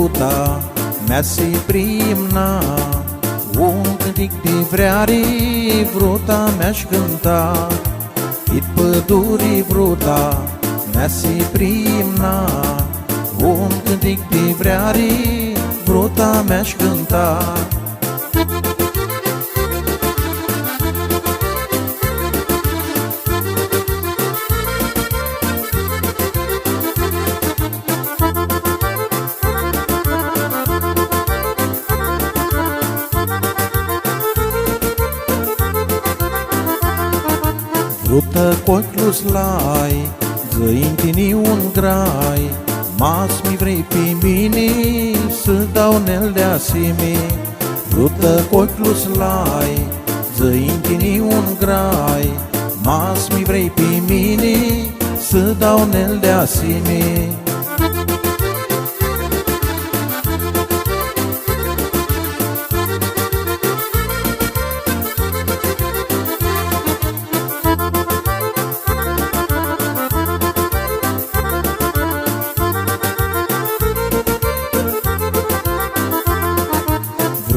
vruta mea se primna, un cântic de vreare vruta mea-și cânta. It pădurii vruta mea se primna, un cântic de vreare vruta mea-și cânta. Vrută cu slai, zăintini un grai, mas mi vrei pe mine să dau nel de asime. Vrută cu slai, zăintini un grai, mas mi vrei pe mine să dau nel de asime.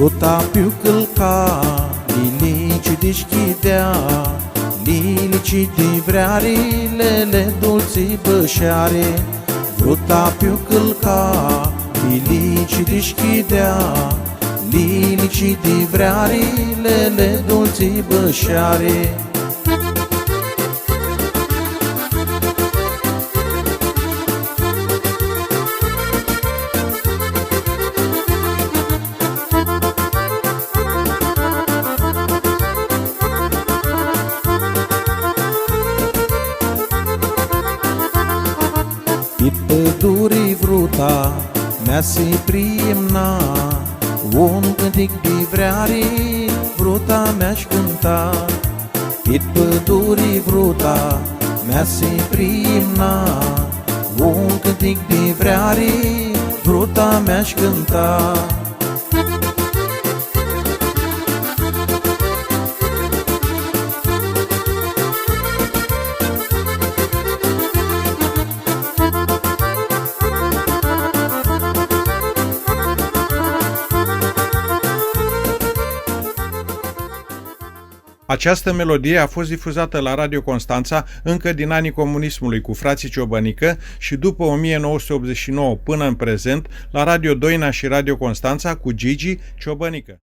Vruta più călca, lilici deschidea, lilici de vreare, lele dulci bășare. Vruta più călca, lilici deschidea, lilici de vreare, lele dulci bășare. It pădurii vruta mea se primna, un cântic de vreare vruta mea-și cânta. It pădurii vruta mea se primna, un cântic de vreare vruta mea-și cânta. Această melodie a fost difuzată la Radio Constanța încă din anii comunismului cu frații Ciobănică și după 1989 până în prezent la Radio Doina și Radio Constanța cu Gigi Ciobănică.